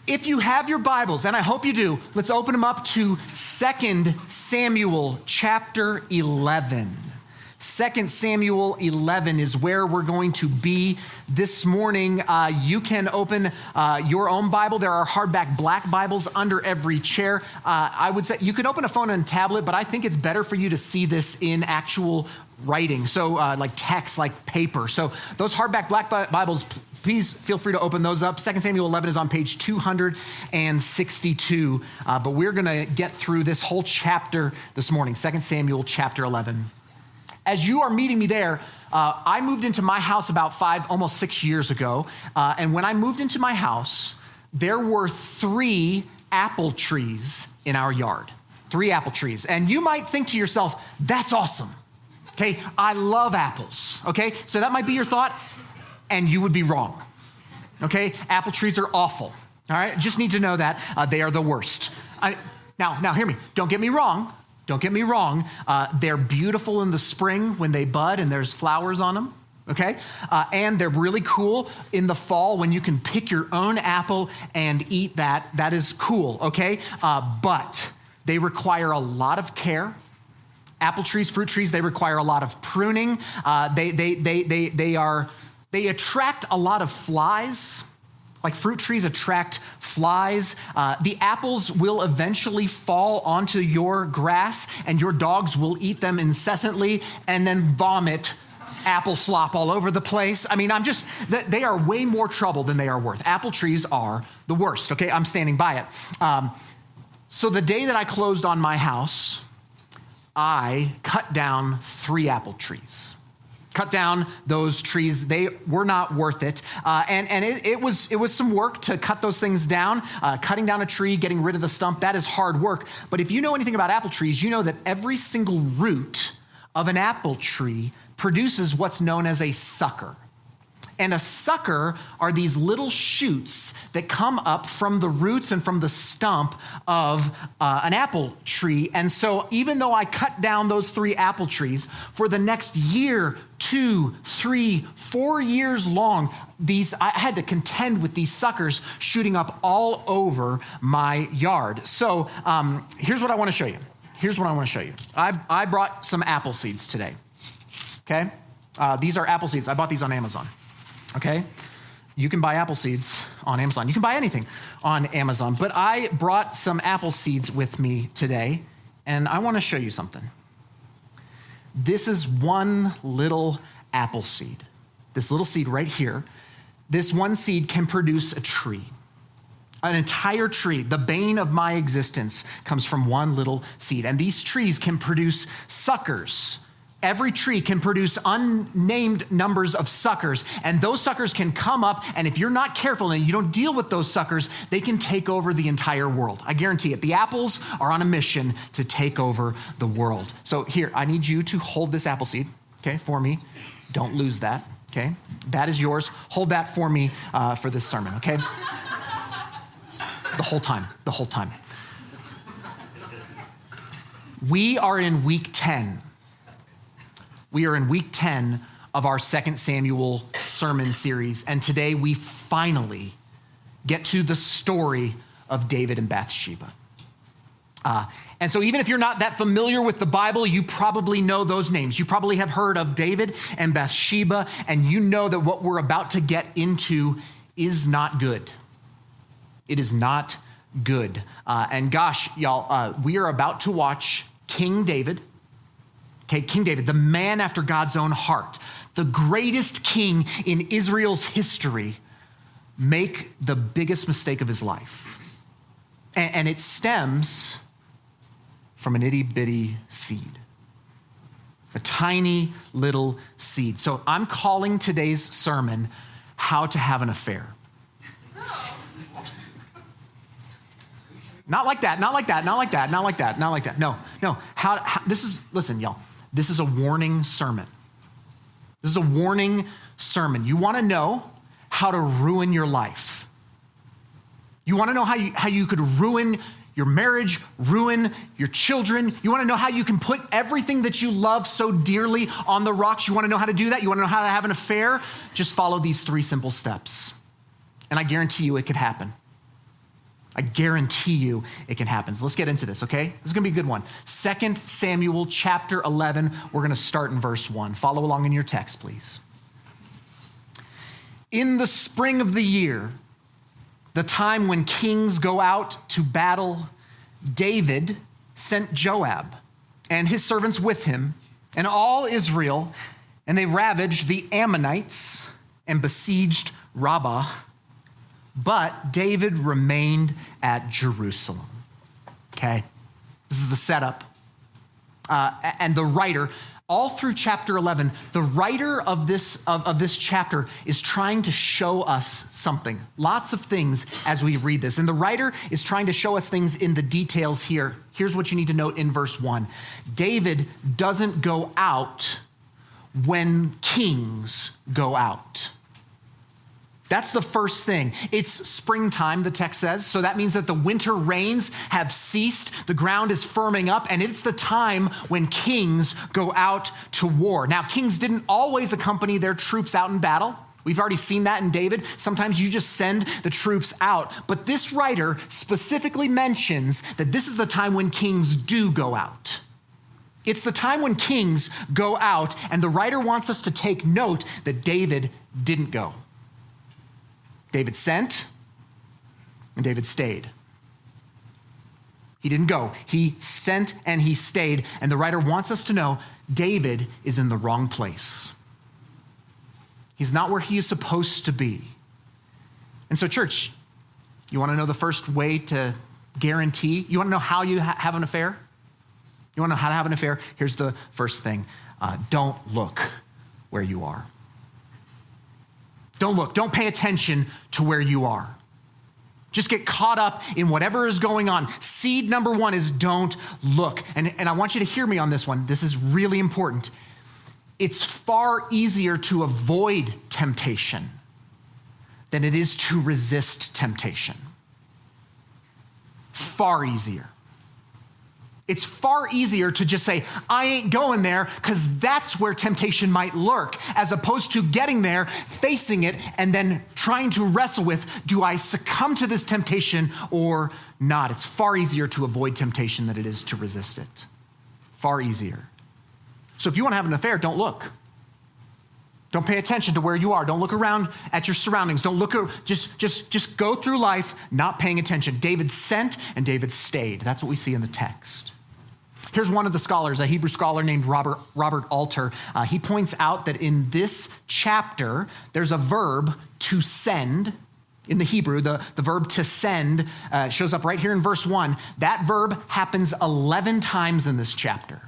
If you have your Bibles, and I hope you do, let's open them up to 2 Samuel chapter 11. 2 Samuel 11 is where we're going to be this morning. You can open your own Bible. There are hardback black Bibles under every chair. I would say you could open a phone and tablet, but I think it's better for you to see this in actual writing. So like text, like paper. So those hardback black Bibles, please feel free to open those up. 2 Samuel 11 is on page 262. But we're going to get through this whole chapter this morning, 2 Samuel chapter 11. As you are meeting me there, I moved into my house about almost 6 years ago. And when I moved into my house, there were 3 apple trees in our yard. 3 apple trees. And you might think to yourself, that's awesome. Okay, I love apples. Okay, so that might be your thought. And you would be wrong, okay? Apple trees are awful, all right? Just need to know that they are the worst. Now, hear me. Don't get me wrong. They're beautiful in the spring when they bud and there's flowers on them, okay? And they're really cool in the fall when you can pick your own apple and eat that. That is cool, okay? But they require a lot of care. Apple trees, fruit trees, they require a lot of pruning. They attract a lot of flies, like fruit trees attract flies. The apples will eventually fall onto your grass and your dogs will eat them incessantly and then vomit apple slop all over the place. I mean, they are way more trouble than they are worth. Apple trees are the worst, okay? I'm standing by it. So the day that I closed on my house, I cut down 3 apple trees. Cut down those trees. They were not worth it. And it was some work to cut those things down. Cutting down a tree, getting rid of the stump, that is hard work. But if you know anything about apple trees, you know that every single root of an apple tree produces what's known as a sucker. And a sucker are these little shoots that come up from the roots and from the stump of an apple tree. And so even though I cut down those 3 apple trees, for the next year, 2, 3, 4 years long, I had to contend with these suckers shooting up all over my yard. So here's what I want to show you. I brought some apple seeds today, okay? These are apple seeds. I bought these on Amazon. Okay, you can buy apple seeds on Amazon. You can buy anything on Amazon, but I brought some apple seeds with me today, and I want to show you something. This is one little apple seed. This little seed right here, this one seed can produce a tree, an entire tree. The bane of my existence comes from one little seed, and these trees can produce suckers. Every tree can produce unnamed numbers of suckers, and those suckers can come up, and if you're not careful and you don't deal with those suckers, they can take over the entire world. I guarantee it. The apples are on a mission to take over the world. So here, I need you to hold this apple seed, okay, for me. Don't lose that, okay? That is yours. Hold that for me for this sermon, okay? The whole time. We are in week 10. We are in week 10 of our 2 Samuel sermon series, and today we finally get to the story of David and Bathsheba. And so even if you're not that familiar with the Bible, you probably know those names. You probably have heard of David and Bathsheba, and you know that what we're about to get into is not good. It is not good. And gosh, y'all, we are about to watch King David. Okay, King David, the man after God's own heart, the greatest king in Israel's history, make the biggest mistake of his life. And it stems from an itty bitty seed, a tiny little seed. So I'm calling today's sermon, How to Have an Affair. Not like that. No. Listen, y'all. This is a warning sermon. You want to know how to ruin your life. You want to know how you could ruin your marriage, ruin your children. You want to know how you can put everything that you love so dearly on the rocks. You want to know how to do that? You want to know how to have an affair? Just follow these 3 simple steps. And I guarantee you it could happen. I guarantee you it can happen. So let's get into this, okay? This is going to be a good one. 2 Samuel chapter 11. We're going to start in verse 1. Follow along in your text, please. In the spring of the year, the time when kings go out to battle, David sent Joab and his servants with him and all Israel, and they ravaged the Ammonites and besieged Rabbah. But David remained at Jerusalem. Okay, this is the setup. And the writer, all through chapter 11, the writer of this chapter is trying to show us something. Lots of things as we read this. And the writer is trying to show us things in the details here. Here's what you need to note in verse 1. David doesn't go out when kings go out. That's the first thing. It's springtime, the text says, so that means that the winter rains have ceased, the ground is firming up, and it's the time when kings go out to war. Now, kings didn't always accompany their troops out in battle. We've already seen that in David. Sometimes you just send the troops out. But this writer specifically mentions that this is the time when kings do go out. It's the time when kings go out, and the writer wants us to take note that David didn't go. David sent, and David stayed. He didn't go. He sent and he stayed. And the writer wants us to know David is in the wrong place. He's not where he is supposed to be. And so, church, you want to know the first way to guarantee? You want to know how you have an affair? You want to know how to have an affair? Here's the first thing. Don't look where you are. Don't look. Don't pay attention to where you are. Just get caught up in whatever is going on. Seed number one is don't look. And I want you to hear me on this one. This is really important. It's far easier to avoid temptation than it is to resist temptation. Far easier. It's far easier to just say, I ain't going there, because that's where temptation might lurk, as opposed to getting there, facing it, and then trying to wrestle with, do I succumb to this temptation or not? It's far easier to avoid temptation than it is to resist it. Far easier. So if you want to have an affair, don't look. Don't pay attention to where you are. Don't look around at your surroundings. Don't look, just go through life not paying attention. David sent and David stayed. That's what we see in the text. Here's one of the scholars, a Hebrew scholar named Robert Alter. He points out that in this chapter, there's a verb to send. In the Hebrew, the verb to send shows up right here in verse 1. That verb happens 11 times in this chapter.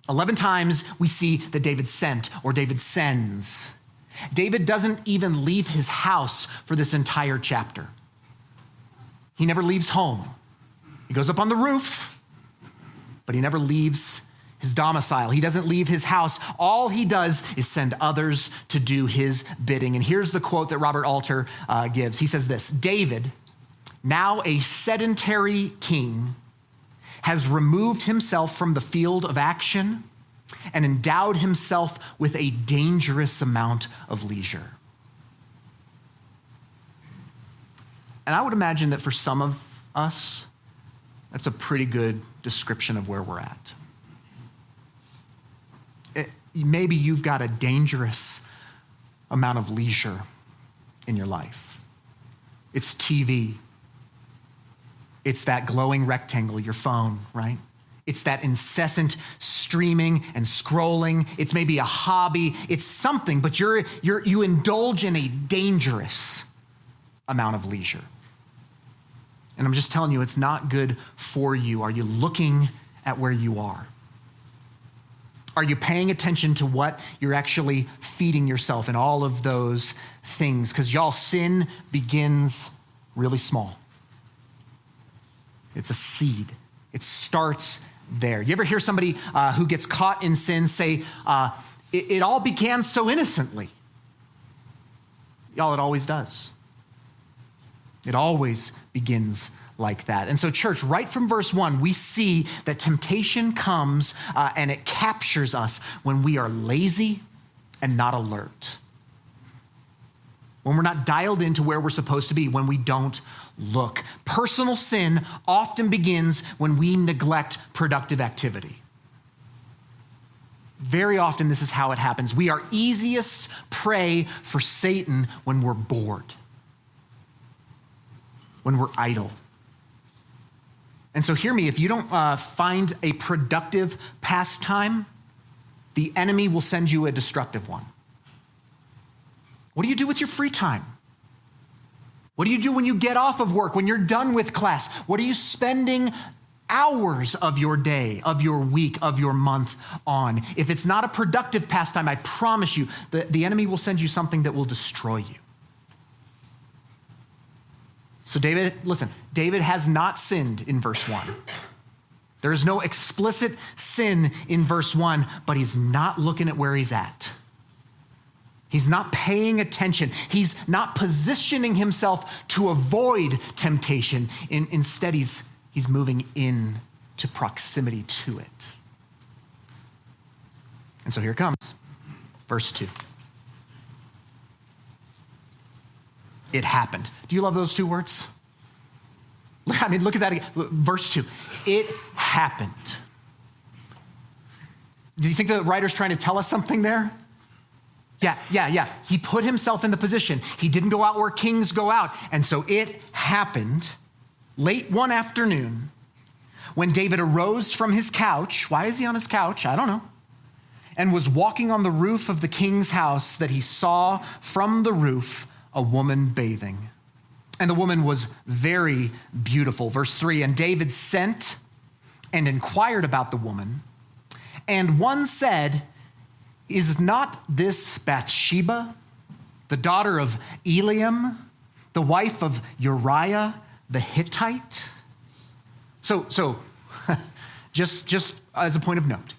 11 times we see that David sent or David sends. David doesn't even leave his house for this entire chapter. He never leaves home. He goes up on the roof, but he never leaves his domicile. He doesn't leave his house. All he does is send others to do his bidding. And here's the quote that Robert Alter gives. He says this: David, now a sedentary king, has removed himself from the field of action and endowed himself with a dangerous amount of leisure. And I would imagine that for some of us, that's a pretty good description of where we're at. Maybe you've got a dangerous amount of leisure in your life. It's TV. It's that glowing rectangle, your phone, right? It's that incessant streaming and scrolling. It's maybe a hobby. It's something, but you indulge in a dangerous amount of leisure. And I'm just telling you, it's not good for you. Are you looking at where you are? Are you paying attention to what you're actually feeding yourself in all of those things? Because y'all, sin begins really small. It's a seed. It starts there. You ever hear somebody who gets caught in sin say, it all began so innocently? Y'all, it always does. It always begins like that. And so, church, right from verse 1, we see that temptation comes and it captures us when we are lazy and not alert. when we're not dialed into where we're supposed to be, when we don't look. Personal sin often begins when we neglect productive activity. Very often, this is how it happens. We are easiest prey for Satan when we're bored, when we're idle. And so hear me, if you don't find a productive pastime, the enemy will send you a destructive one. What do you do with your free time? What do you do when you get off of work, when you're done with class? What are you spending hours of your day, of your week, of your month on? If it's not a productive pastime, I promise you, the enemy will send you something that will destroy you. So David has not sinned in verse 1. There is no explicit sin in verse 1, but he's not looking at where he's at. He's not paying attention. He's not positioning himself to avoid temptation. Instead, he's moving in to proximity to it. And so here it comes, verse 2. It happened. Do you love those two words? I mean, look at that again. Verse 2. It happened. Do you think the writer's trying to tell us something there? Yeah. He put himself in the position. He didn't go out where kings go out. And so it happened late one afternoon when David arose from his couch. Why is he on his couch? I don't know. And was walking on the roof of the king's house that he saw from the roof a woman bathing. And the woman was very beautiful. Verse 3, and David sent and inquired about the woman. And one said, is not this Bathsheba, the daughter of Eliam, the wife of Uriah the Hittite? So just as a point of note,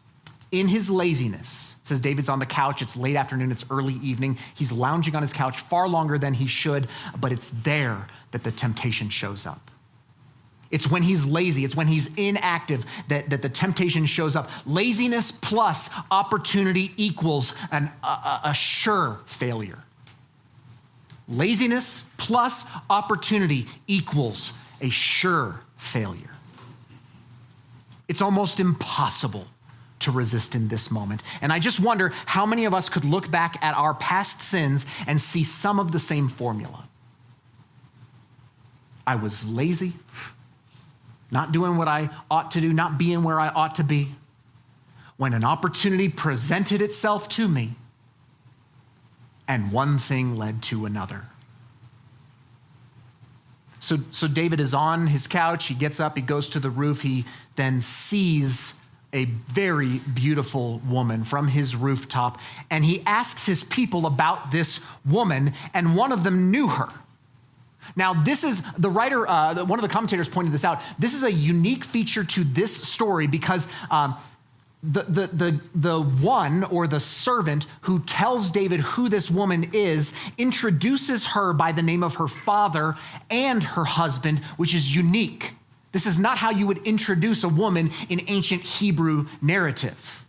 in his laziness, it says David's on the couch, it's late afternoon, it's early evening, he's lounging on his couch far longer than he should, but it's there that the temptation shows up. It's when he's lazy, it's when he's inactive that the temptation shows up. Laziness plus opportunity equals a sure failure. Laziness plus opportunity equals a sure failure. It's almost impossible to resist in this moment. And I just wonder how many of us could look back at our past sins and see some of the same formula. I was lazy, not doing what I ought to do, not being where I ought to be. When an opportunity presented itself to me, and one thing led to another. So David is on his couch, he gets up, he goes to the roof, he then sees a very beautiful woman from his rooftop, and he asks his people about this woman, and one of them knew her. Now, this is the writer, one of the commentators pointed this out. This is a unique feature to this story because the one or the servant who tells David who this woman is introduces her by the name of her father and her husband, which is unique. This is not how you would introduce a woman in ancient Hebrew narrative.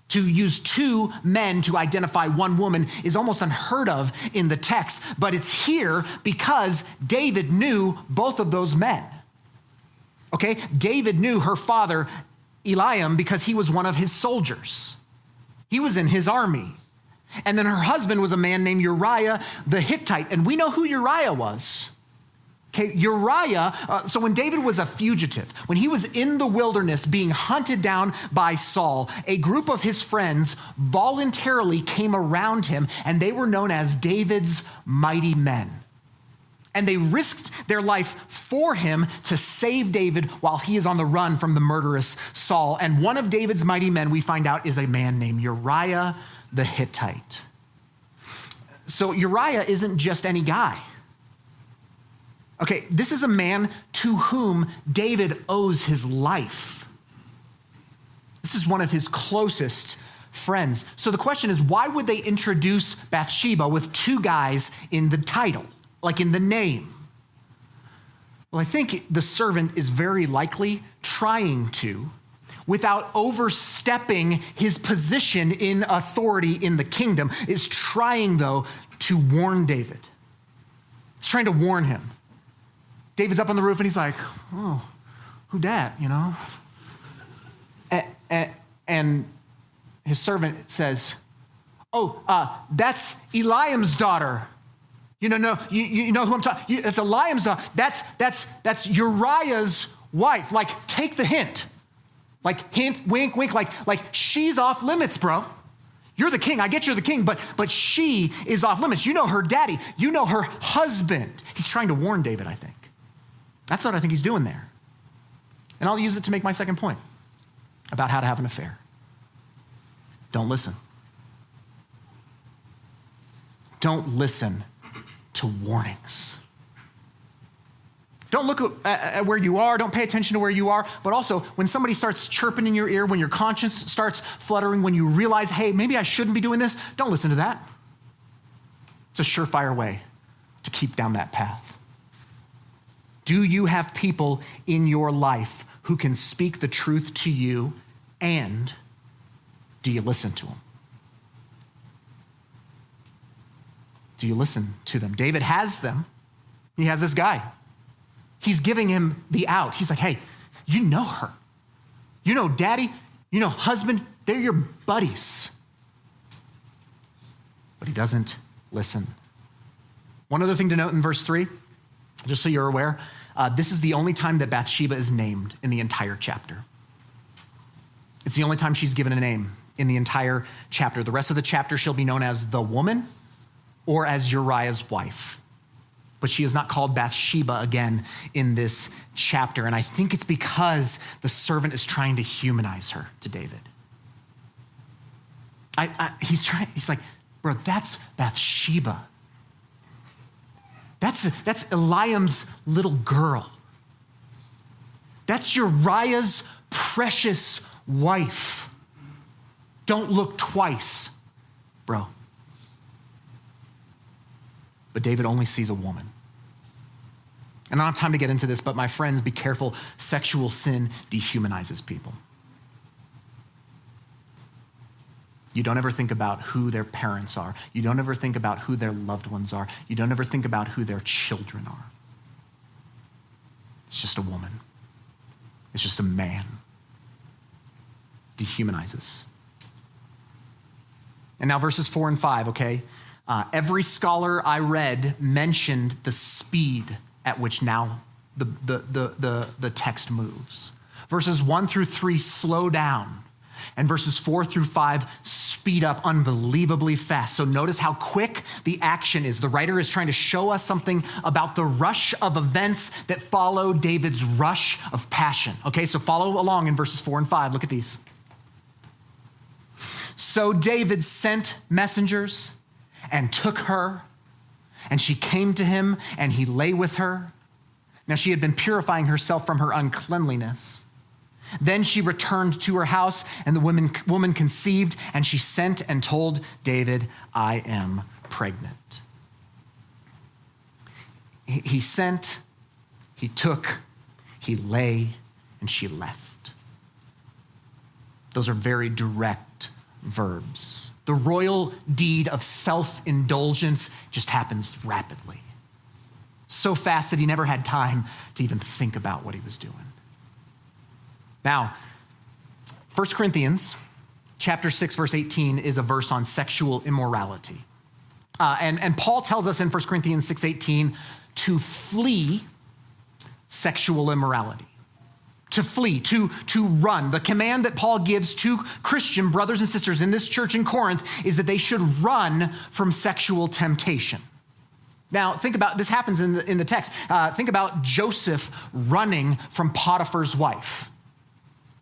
To use two men to identify one woman is almost unheard of in the text, but it's here because David knew both of those men. Okay, David knew her father, Eliam, because he was one of his soldiers. He was in his army. And then her husband was a man named Uriah the Hittite, and we know who Uriah was. Okay, Uriah, so when David was a fugitive, when he was in the wilderness being hunted down by Saul, a group of his friends voluntarily came around him, and they were known as David's mighty men. And they risked their life for him to save David while he is on the run from the murderous Saul. And one of David's mighty men, we find out, is a man named Uriah the Hittite. So Uriah isn't just any guy. Okay, this is a man to whom David owes his life. This is one of his closest friends. So the question is, why would they introduce Bathsheba with two guys in the title, like in the name? Well, I think the servant is very likely trying to, without overstepping his position in authority in the kingdom, is trying, though, to warn David. trying to warn him. David's up on the roof and he's like, oh, who dat, you know? And his servant says, that's Eliam's daughter. You know who I'm talking. It's Eliam's daughter. That's Uriah's wife. Like, take the hint. Like, hint, wink, wink. Like she's off limits, bro. You're the king. I get you're the king, but she is off limits. You know her daddy. You know her husband. He's trying to warn David, I think. That's what I think he's doing there. And I'll use it to make my second point about how to have an affair. Don't listen. Don't listen to warnings. Don't look at where you are. Don't pay attention to where you are. But also, when somebody starts chirping in your ear, when your conscience starts fluttering, when you realize, hey, maybe I shouldn't be doing this, don't listen to that. It's a surefire way to keep down that path. Do you have people in your life who can speak the truth to you, and do you listen to them? Do you listen to them? David has them. He has this guy. He's giving him the out. He's like, hey, you know her. You know daddy, you know husband, they're your buddies. But he doesn't listen. One other thing to note in verse 3, just so you're aware, this is the only time that Bathsheba is named in the entire chapter. It's the only time she's given a name in the entire chapter. The rest of the chapter she'll be known as the woman or as Uriah's wife. But she is not called Bathsheba again in this chapter. And I think it's because the servant is trying to humanize her to David. He's like, bro, that's Bathsheba. That's Eliam's little girl. That's Uriah's precious wife. Don't look twice, bro. But David only sees a woman. And I don't have time to get into this, but my friends, be careful. Sexual sin dehumanizes people. You don't ever think about who their parents are. You don't ever think about who their loved ones are. You don't ever think about who their children are. It's just a woman. It's just a man. Dehumanizes. And now verses 4 and 5, okay? Every scholar I read mentioned the speed at which now the text moves. Verses 1 through 3 slow down, and verses 4 through 5 speed up unbelievably fast. So notice how quick the action is. The writer is trying to show us something about the rush of events that follow David's rush of passion. Okay, so follow along in verses 4 and 5. Look at these. So David sent messengers and took her, and she came to him, and he lay with her. Now she had been purifying herself from her uncleanliness. Then she returned to her house, and the woman conceived, and she sent and told David, I am pregnant. He sent, he took, he lay, and she left. Those are very direct verbs. The royal deed of self-indulgence just happens rapidly. So fast that he never had time to even think about what he was doing. Now, 1 Corinthians chapter 6, verse 18 is a verse on sexual immorality. And Paul tells us in 1 Corinthians 6:18 to flee sexual immorality. To flee, to run. The command that Paul gives to Christian brothers and sisters in this church in Corinth is that they should run from sexual temptation. Now, think about, this happens in the text. Think about Joseph running from Potiphar's wife.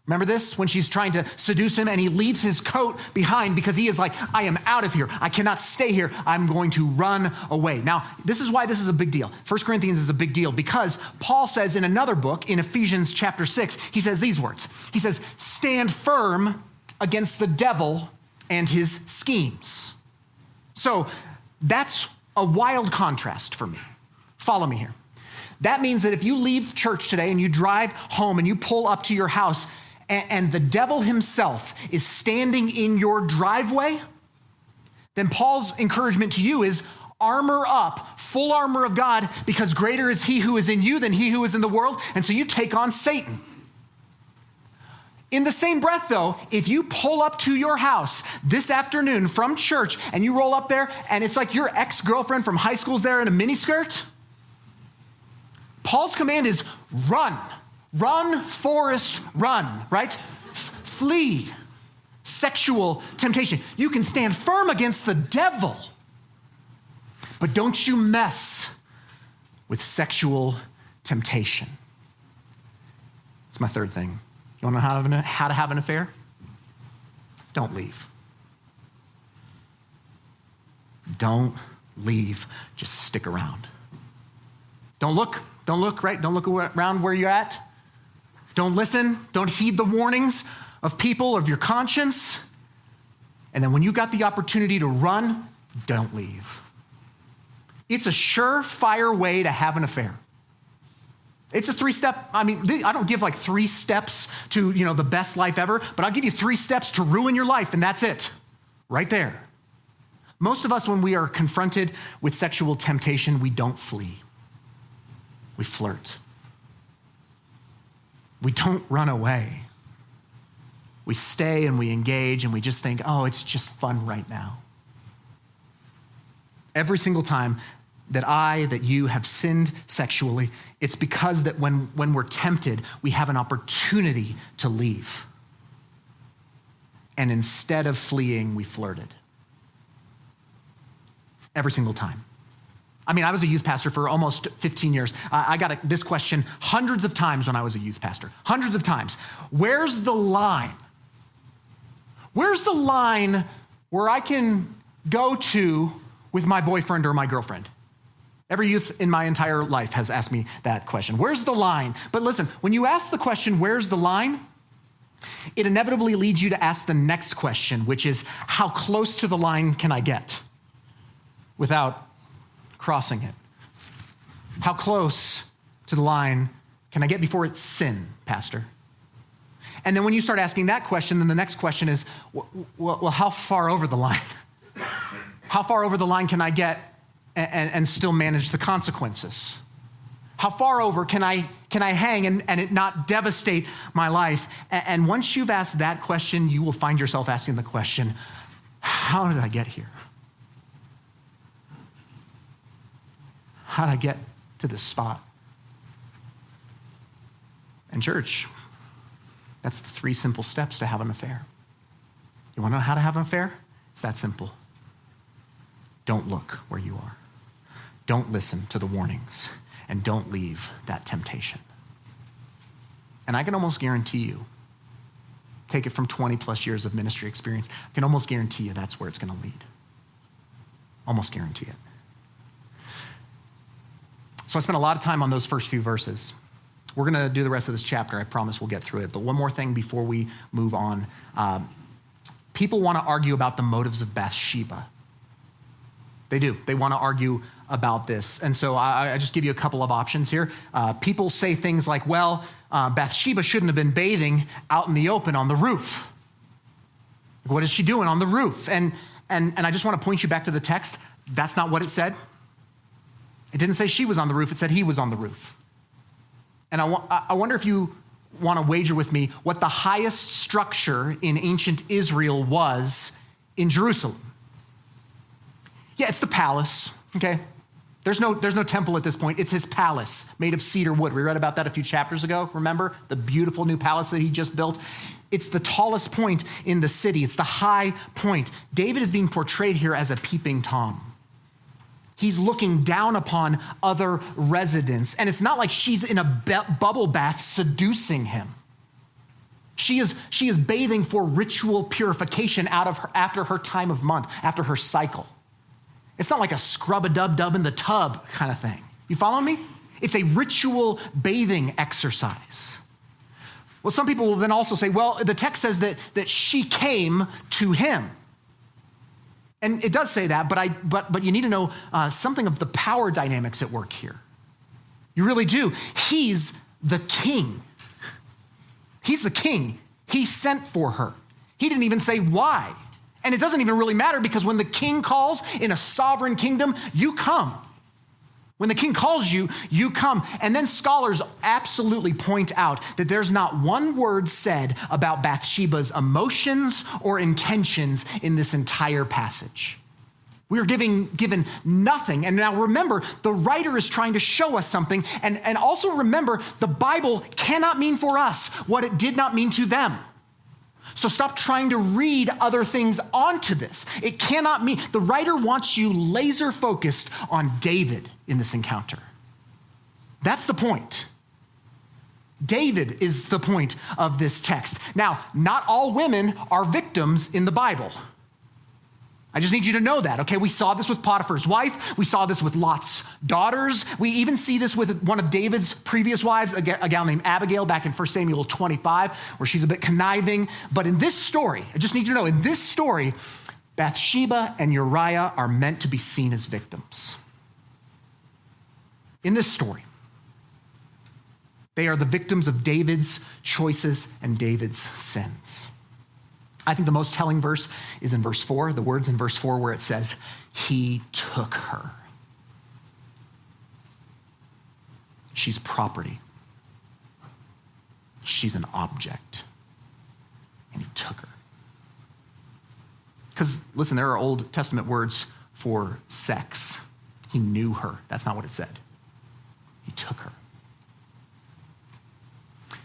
Remember this? When she's trying to seduce him and he leaves his coat behind because he is like, I am out of here. I cannot stay here. I'm going to run away. Now, this is why this is a big deal. 1 Corinthians is a big deal because Paul says in another book, in Ephesians chapter 6, he says these words. He says, stand firm against the devil and his schemes. So that's a wild contrast for me. Follow me here. That means that if you leave church today and you drive home and you pull up to your house and the devil himself is standing in your driveway, then Paul's encouragement to you is, armor up, full armor of God, because greater is he who is in you than he who is in the world. And so you take on Satan. In the same breath, though, if you pull up to your house this afternoon from church and you roll up there and it's like your ex-girlfriend from high school's there in a miniskirt, Paul's command is run. Run, Forrest, run, right? Flee sexual temptation. You can stand firm against the devil, but don't you mess with sexual temptation. It's my third thing. You want to know how to have an affair? Don't leave. Don't leave. Just stick around. Don't look, right? Don't look around where you're at. Don't listen. Don't heed the warnings of people, of your conscience. And then when you got the opportunity to run, don't leave. It's a surefire way to have an affair. It's a 3-step, I don't give like 3 steps to, the best life ever, but I'll give you 3 steps to ruin your life, and that's it, right there. Most of us, when we are confronted with sexual temptation, we don't flee. We flirt. We don't run away. We stay and we engage and we just think, oh, it's just fun right now. Every single time that you have sinned sexually, it's because that when we're tempted, we have an opportunity to leave. And instead of fleeing, we flirted. Every single time. I was a youth pastor for almost 15 years. I got this question hundreds of times when I was a youth pastor. Hundreds of times. Where's the line? Where's the line where I can go to with my boyfriend or my girlfriend? Every youth in my entire life has asked me that question. Where's the line? But listen, when you ask the question, where's the line? It inevitably leads you to ask the next question, which is, how close to the line can I get without crossing it? How close to the line can I get before it's sin, Pastor? And then when you start asking that question, then the next question is, well, how far over the line? How far over the line can I get and still manage the consequences? How far over can I hang and it not devastate my life? And once you've asked that question, you will find yourself asking the question, how did I get here? How did I get to this spot? And church, that's the 3 simple steps to have an affair. You want to know how to have an affair? It's that simple. Don't look where you are. Don't listen to the warnings, and don't leave that temptation. And I can almost guarantee you, take it from 20 plus years of ministry experience, I can almost guarantee you that's where it's going to lead. Almost guarantee it. So I spent a lot of time on those first few verses. We're going to do the rest of this chapter. I promise we'll get through it. But one more thing before we move on. People want to argue about the motives of Bathsheba. They do. They want to argue about this. And so I just give you a couple of options here. People say things like, well, Bathsheba shouldn't have been bathing out in the open on the roof. What is she doing on the roof? And I just want to point you back to the text. That's not what it said. It didn't say she was on the roof. It said he was on the roof. And I wonder if you want to wager with me what the highest structure in ancient Israel was in Jerusalem. Yeah, it's the palace, okay? There's no temple at this point. It's his palace made of cedar wood. We read about that a few chapters ago, remember? The beautiful new palace that he just built. It's the tallest point in the city. It's the high point. David is being portrayed here as a peeping Tom. He's looking down upon other residents. And it's not like she's in a bubble bath seducing him. She is bathing for ritual purification after her time of month, after her cycle. It's not like a scrub-a-dub-dub in the tub kind of thing. You follow me? It's a ritual bathing exercise. Well, some people will then also say, well, the text says that she came to him. And it does say that, but you need to know something of the power dynamics at work here. You really do. He's the king. He's the king. He sent for her. He didn't even say why. And it doesn't even really matter because when the king calls in a sovereign kingdom, you come. When the king calls you, you come. And then scholars absolutely point out that there's not one word said about Bathsheba's emotions or intentions in this entire passage. We are given nothing. And now remember, the writer is trying to show us something. And also remember, the Bible cannot mean for us what it did not mean to them. So stop trying to read other things onto this. It cannot mean, the writer wants you laser focused on David in this encounter. That's the point. David is the point of this text. Now, not all women are victims in the Bible. I just need you to know that, okay? We saw this with Potiphar's wife. We saw this with Lot's daughters. We even see this with one of David's previous wives, a gal named Abigail, back in 1 Samuel 25, where she's a bit conniving. But in this story, I just need you to know, in this story, Bathsheba and Uriah are meant to be seen as victims. In this story, they are the victims of David's choices and David's sins. I think the most telling verse is in verse 4, the words in verse 4 where it says, he took her. She's property. She's an object. And he took her. Because, listen, there are Old Testament words for sex. He knew her. That's not what it said. He took her.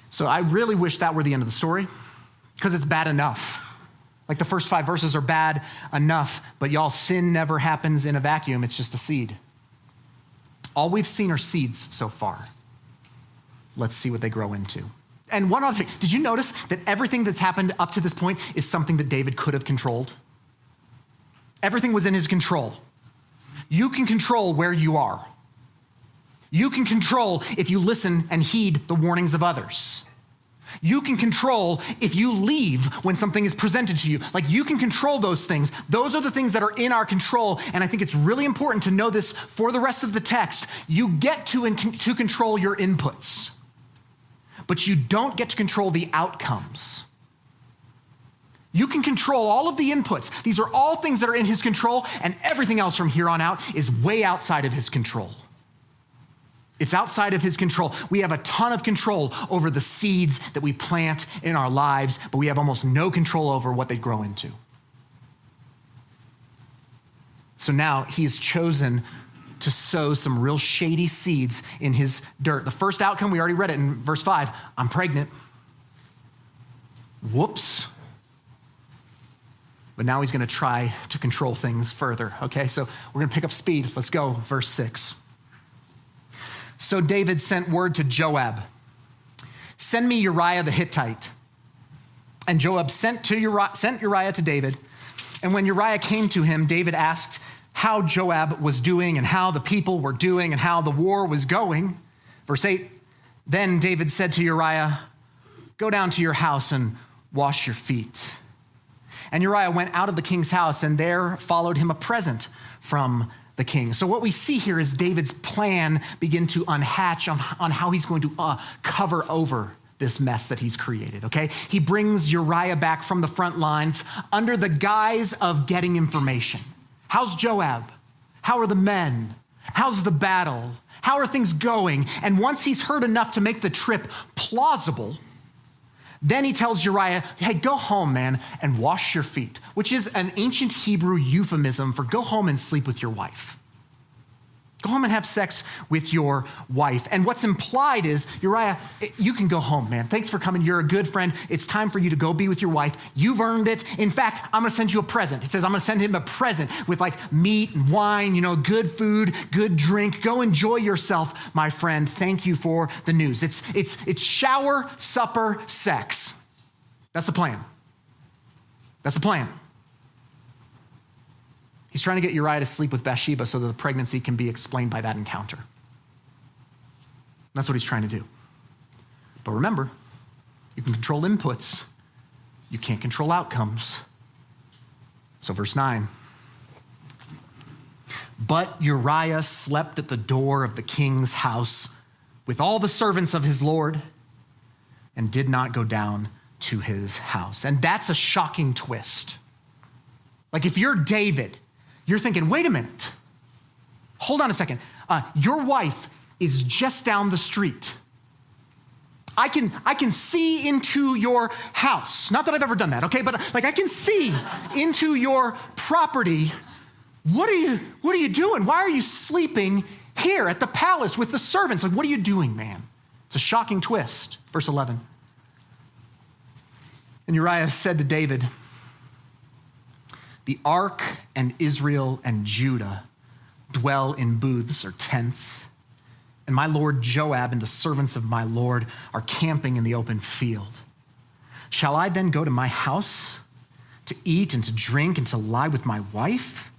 So I really wish that were the end of the story, because it's bad enough. Like the first 5 verses are bad enough, but y'all, sin never happens in a vacuum. It's just a seed. All we've seen are seeds so far. Let's see what they grow into. And one other thing, did you notice that everything that's happened up to this point is something that David could have controlled? Everything was in his control. You can control where you are. You can control if you listen and heed the warnings of others. You can control if you leave when something is presented to you. Like, you can control those things. Those are the things that are in our control. And I think it's really important to know this for the rest of the text. You get to control your inputs, but you don't get to control the outcomes. You can control all of the inputs. These are all things that are in his control, and everything else from here on out is way outside of his control. It's outside of his control. We have a ton of control over the seeds that we plant in our lives, but we have almost no control over what they grow into. So now he's chosen to sow some real shady seeds in his dirt. The first outcome, we already read it in verse 5. I'm pregnant. Whoops. But now he's going to try to control things further. Okay, so we're going to pick up speed. Let's go. Verse 6. So David sent word to Joab, send me Uriah the Hittite. And Joab sent Uriah to David. And when Uriah came to him, David asked how Joab was doing and how the people were doing and how the war was going. Verse 8, then David said to Uriah, go down to your house and wash your feet. And Uriah went out of the king's house, and there followed him a present from the king. So what we see here is David's plan begin to unhatch on how he's going to cover over this mess that he's created, okay? He brings Uriah back from the front lines under the guise of getting information. How's Joab? How are the men? How's the battle? How are things going? And once he's heard enough to make the trip plausible, then he tells Uriah, hey, go home, man, and wash your feet, which is an ancient Hebrew euphemism for go home and sleep with your wife. Go home and have sex with your wife. And what's implied is, Uriah, you can go home, man. Thanks for coming. You're a good friend. It's time for you to go be with your wife. You've earned it. In fact, I'm going to send you a present. It says I'm going to send him a present with like meat and wine, good food, good drink. Go enjoy yourself, my friend. Thank you for the news. It's shower, supper, sex. That's the plan. That's the plan. He's trying to get Uriah to sleep with Bathsheba so that the pregnancy can be explained by that encounter. That's what he's trying to do. But remember, you can control inputs. You can't control outcomes. So verse 9. But Uriah slept at the door of the king's house with all the servants of his lord and did not go down to his house. And that's a shocking twist. Like if you're David, you're thinking, wait a minute. Hold on a second. Your wife is just down the street. I can see into your house. Not that I've ever done that, okay? But like I can see into your property. What are you doing? Why are you sleeping here at the palace with the servants? Like, what are you doing, man? It's a shocking twist. Verse 11. And Uriah said to David, the ark and Israel and Judah dwell in booths or tents, and my lord Joab and the servants of my lord are camping in the open field. Shall I then go to my house to eat and to drink and to lie with my wife?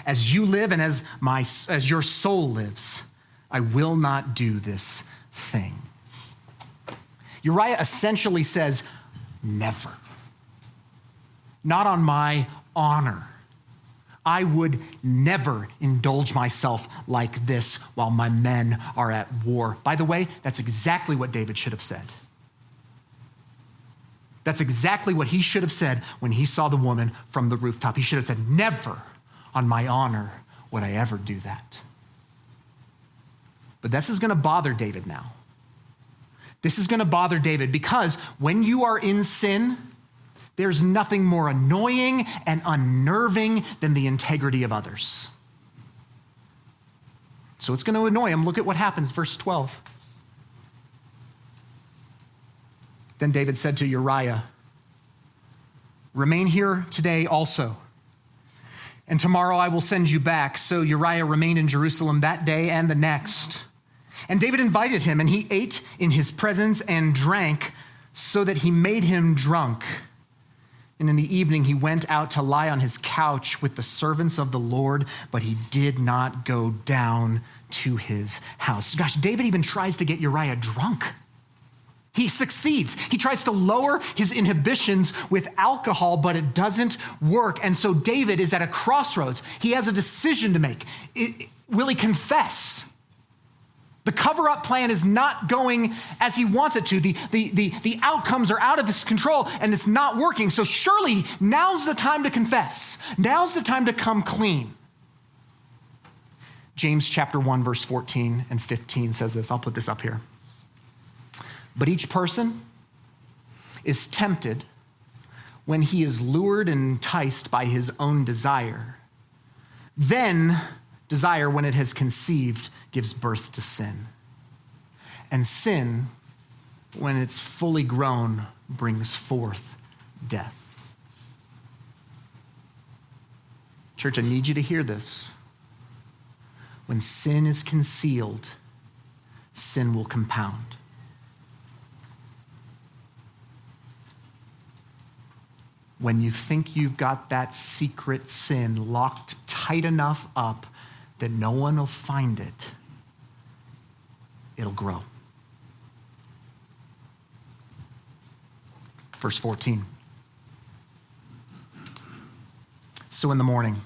As you live and as your soul lives, I will not do this thing. Uriah essentially says, never. Not on my honor. I would never indulge myself like this while my men are at war. By the way, that's exactly what David should have said. That's exactly what he should have said when he saw the woman from the rooftop. He should have said, never on my honor would I ever do that. But this is going to bother David now. This is going to bother David because when you are in sin, there's nothing more annoying and unnerving than the integrity of others. So it's going to annoy him. Look at what happens, verse 12. Then David said to Uriah, remain here today also, and tomorrow I will send you back. So Uriah remained in Jerusalem that day and the next. And David invited him, and he ate in his presence and drank so that he made him drunk. And in the evening, he went out to lie on his couch with the servants of the Lord, but he did not go down to his house. Gosh, David even tries to get Uriah drunk. He succeeds. He tries to lower his inhibitions with alcohol, but it doesn't work. And so David is at a crossroads. He has a decision to make. Will he confess? The cover-up plan is not going as he wants it to. The outcomes are out of his control and it's not working. So surely now's the time to confess. Now's the time to come clean. James chapter 1, verse 14 and 15 says this. I'll put this up here. But each person is tempted when he is lured and enticed by his own desire. Then desire, when it has conceived, gives birth to sin. And sin, when it's fully grown, brings forth death. Church, I need you to hear this. When sin is concealed, sin will compound. When you think you've got that secret sin locked tight enough up that no one will find it, it'll grow. Verse 14. So in the morning,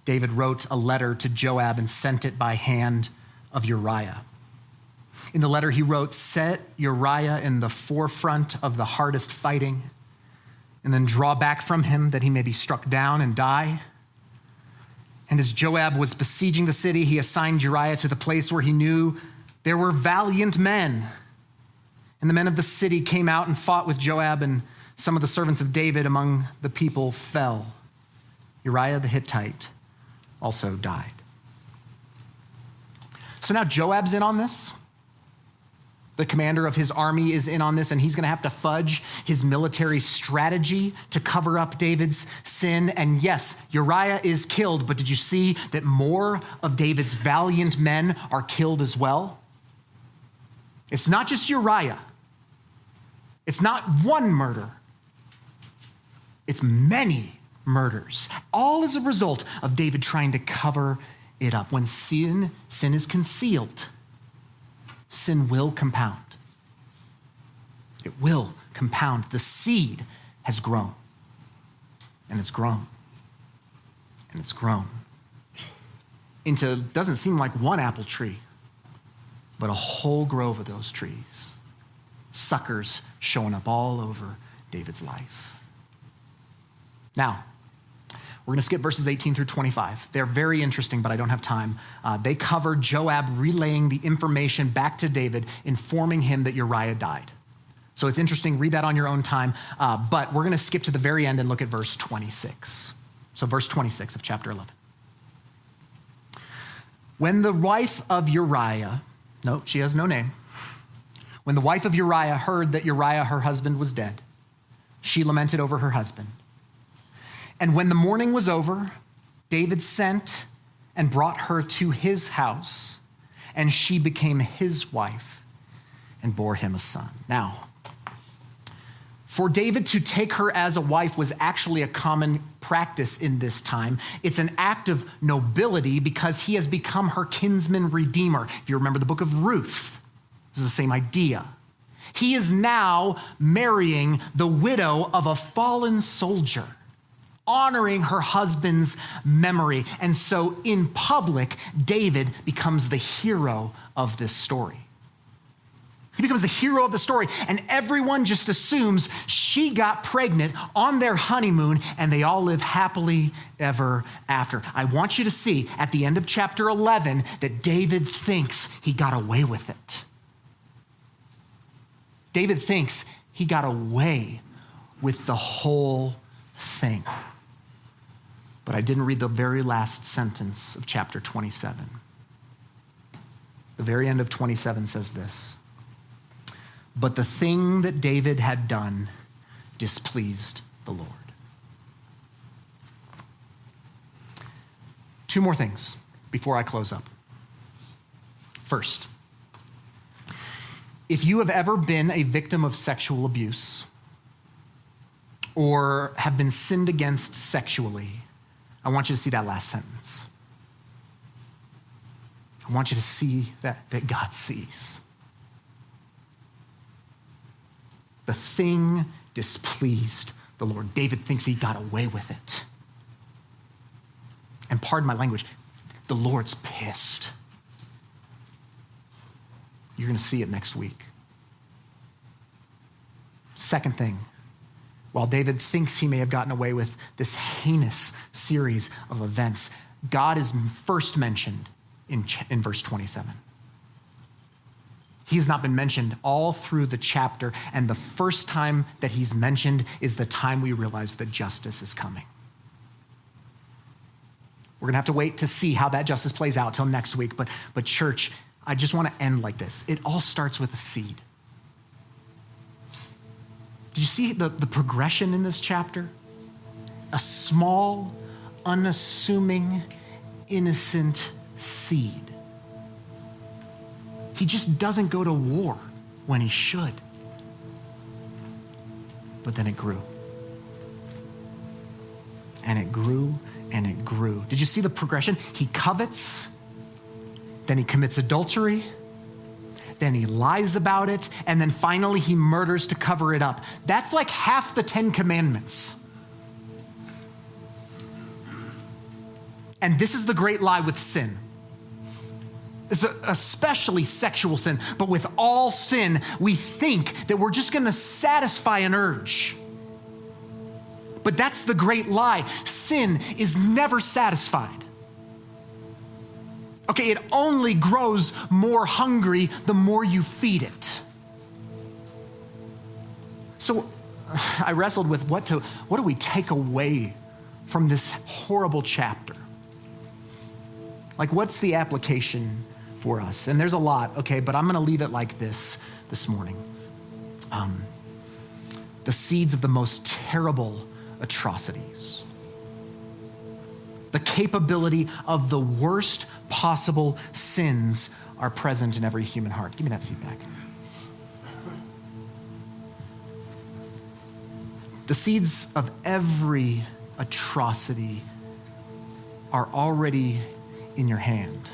David wrote a letter to Joab and sent it by hand of Uriah. In the letter he wrote, set Uriah in the forefront of the hardest fighting, and then draw back from him that he may be struck down and die. And as Joab was besieging the city, he assigned Uriah to the place where he knew there were valiant men. And the men of the city came out and fought with Joab, and some of the servants of David among the people fell. Uriah the Hittite also died. So now Joab's in on this. The commander of his army is in on this, and he's going to have to fudge his military strategy to cover up David's sin. And yes, Uriah is killed, but did you see that more of David's valiant men are killed as well? It's not just Uriah. It's not one murder. It's many murders, all as a result of David trying to cover it up. When sin is concealed, sin will compound. It will compound. The seed has grown, and it's grown, and it's grown into, doesn't seem like one apple tree, but a whole grove of those trees. Suckers showing up all over David's life. Now, We're going to skip verses 18 through 25. They're very interesting, but I don't have time. They cover Joab relaying the information back to David, informing him that Uriah died. So it's interesting. Read that on your own time. But we're going to skip to the very end and look at verse 26. So verse 26 of chapter 11. When the wife of Uriah, no, she has no name. When the wife of Uriah heard that Uriah, her husband, was dead, she lamented over her husband. And when the mourning was over, David sent and brought her to his house, and she became his wife and bore him a son. Now, for David to take her as a wife was actually a common practice in this time. It's an act of nobility because he has become her kinsman redeemer. If you remember the book of Ruth, this is the same idea. He is now marrying the widow of a fallen soldier, honoring her husband's memory. And so in public, David becomes the hero of this story. He becomes the hero of the story, and everyone just assumes she got pregnant on their honeymoon, and they all live happily ever after. I want you to see at the end of chapter 11 that David thinks he got away with it. David thinks he got away with the whole thing. But I didn't read the very last sentence of chapter 27. The very end of 27 says this: but the thing that David had done displeased the Lord. Two more things before I close up. First, if you have ever been a victim of sexual abuse or have been sinned against sexually, I want you to see that last sentence. I want you to see that God sees. The thing displeased the Lord. David thinks he got away with it. And pardon my language, the Lord's pissed. You're going to see it next week. Second thing, while David thinks he may have gotten away with this heinous series of events, God is first mentioned in verse 27. He's not been mentioned all through the chapter, and the first time that he's mentioned is the time we realize that justice is coming. We're going to have to wait to see how that justice plays out till next week, but church, I just want to end like this. It all starts with a seed. Did you see the progression in this chapter? A small, unassuming, innocent seed. He just doesn't go to war when he should. But then it grew. And it grew and it grew. Did you see the progression? He covets, then he commits adultery, then he lies about it, and then finally he murders to cover it up. That's like half the 10 Commandments. And this is the great lie with sin. It's especially sexual sin, but with all sin, we think that we're just going to satisfy an urge. But that's the great lie. Sin is never satisfied. Okay, it only grows more hungry the more you feed it. So I wrestled with what do we take away from this horrible chapter? Like, what's the application for us? And there's a lot, okay, but I'm going to leave it like this morning. The seeds of the most terrible atrocities. The capability of the worst possible sins are present in every human heart. Give me that seat back. The seeds of every atrocity are already in your hand.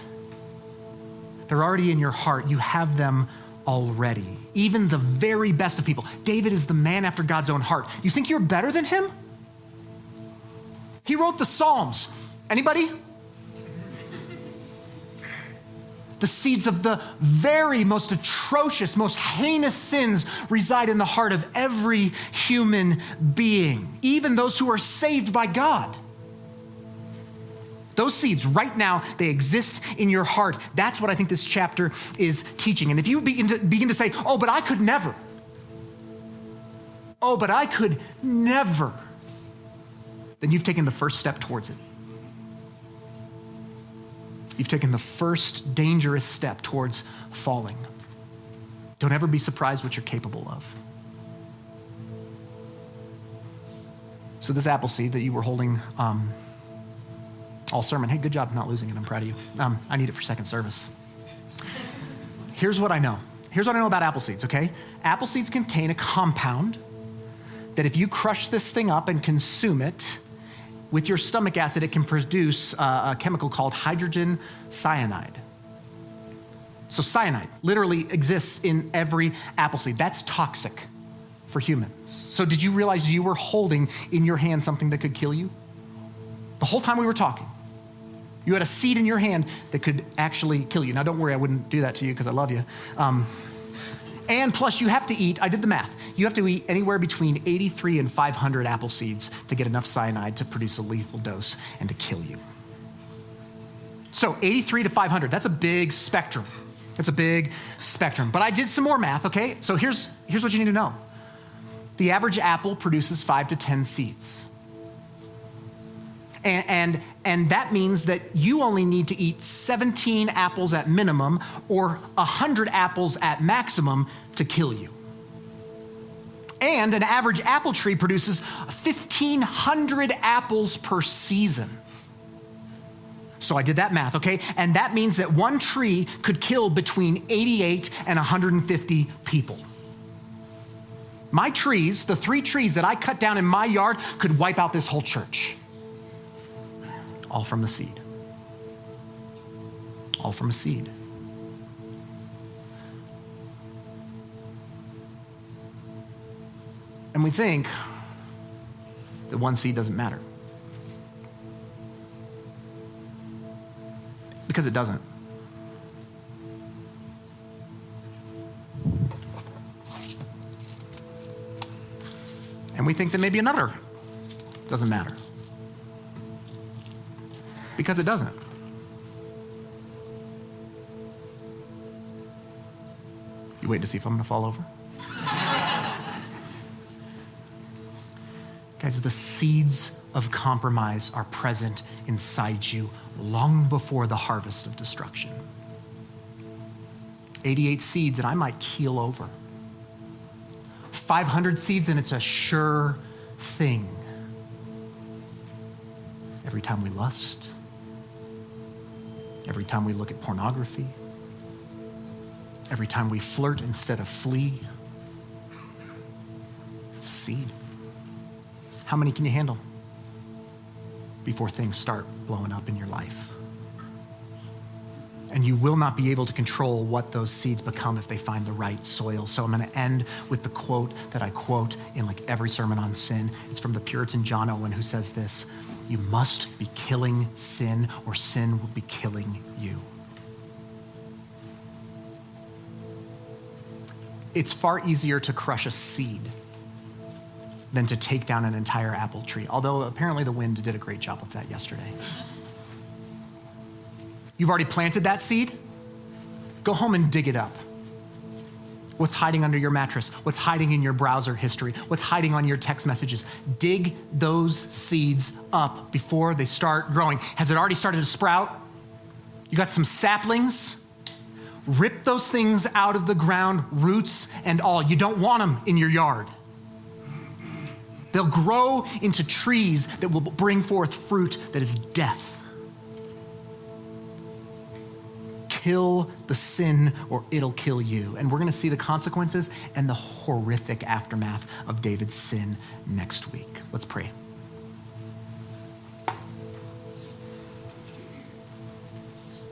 They're already in your heart. You have them already. Even the very best of people. David is the man after God's own heart. You think you're better than him? He wrote the Psalms. Anybody? The seeds of the very most atrocious, most heinous sins reside in the heart of every human being, even those who are saved by God. Those seeds right now, they exist in your heart. That's what I think this chapter is teaching. And if you begin to say, oh, but I could never. Oh, but I could never. Then you've taken the first step towards it. You've taken the first dangerous step towards falling. Don't ever be surprised what you're capable of. So this apple seed that you were holding all sermon, hey, good job not losing it. I'm proud of you. I need it for second service. Here's what I know. Here's what I know about apple seeds, okay? Apple seeds contain a compound that if you crush this thing up and consume it, with your stomach acid, it can produce a chemical called hydrogen cyanide. So cyanide literally exists in every apple seed. That's toxic for humans. So did you realize you were holding in your hand something that could kill you? The whole time we were talking, you had a seed in your hand that could actually kill you. Now don't worry, I wouldn't do that to you because I love you. And plus you have to eat, I did the math, you have to eat anywhere between 83 and 500 apple seeds to get enough cyanide to produce a lethal dose and to kill you. So 83 to 500, that's a big spectrum. That's a big spectrum. But I did some more math, okay? So here's what you need to know. The average apple produces 5 to 10 seeds. And that means that you only need to eat 17 apples at minimum or 100 apples at maximum to kill you. And an average apple tree produces 1,500 apples per season. So I did that math, okay? And that means that one tree could kill between 88 and 150 people. My trees, the 3 trees that I cut down in my yard, could wipe out this whole church. All from a seed. All from a seed. And we think that one seed doesn't matter. Because it doesn't. And we think that maybe another doesn't matter. Because it doesn't. You wait to see if I'm going to fall over? Guys, the seeds of compromise are present inside you long before the harvest of destruction. 88 seeds and I might keel over. 500 seeds and it's a sure thing. Every time we lust, every time we look at pornography, every time we flirt instead of flee, it's a seed. How many can you handle before things start blowing up in your life? And you will not be able to control what those seeds become if they find the right soil. So I'm going to end with the quote that I quote in like every sermon on sin. It's from the Puritan John Owen, who says this: you must be killing sin or sin will be killing you. It's far easier to crush a seed than to take down an entire apple tree. Although apparently the wind did a great job of that yesterday. You've already planted that seed? Go home and dig it up. What's hiding under your mattress? What's hiding in your browser history? What's hiding on your text messages? Dig those seeds up before they start growing. Has it already started to sprout? You got some saplings? Rip those things out of the ground, roots and all. You don't want them in your yard. They'll grow into trees that will bring forth fruit that is death. Kill the sin or it'll kill you. And we're going to see the consequences and the horrific aftermath of David's sin next week. Let's pray.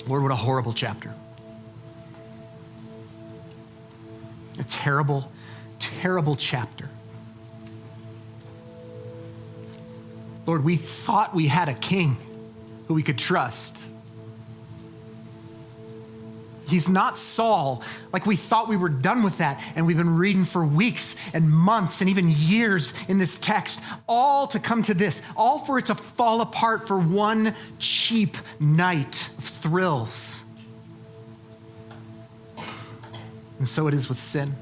Lord, what a horrible chapter. A terrible, terrible chapter. Lord, we thought we had a king who we could trust. He's not Saul, like we thought we were done with that, and we've been reading for weeks and months and even years in this text, all to come to this, all for it to fall apart for one cheap night of thrills. And so it is with sin.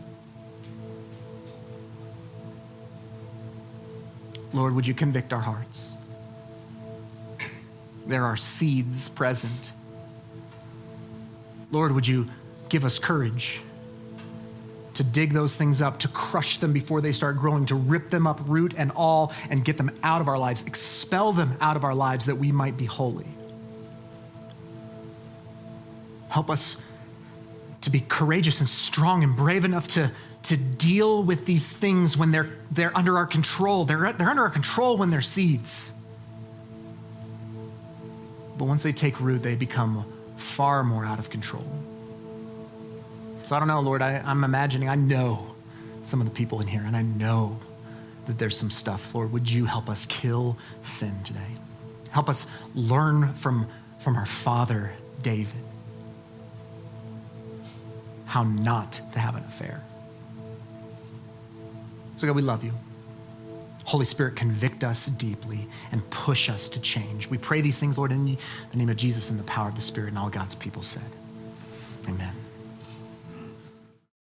Lord, would you convict our hearts? There are seeds present. Lord, would you give us courage to dig those things up, to crush them before they start growing, to rip them up root and all, and get them out of our lives, expel them out of our lives that we might be holy. Help us to be courageous and strong and brave enough to deal with these things when they're under our control. They're under our control when they're seeds. But once they take root, they become far more out of control. So I don't know, Lord, I'm imagining, I know some of the people in here, and I know that there's some stuff. Lord, would you help us kill sin today? Help us learn from our father, David, how not to have an affair. So God, we love you. Holy Spirit, convict us deeply and push us to change. We pray these things, Lord, in the name of Jesus and the power of the Spirit, and all God's people said. Amen.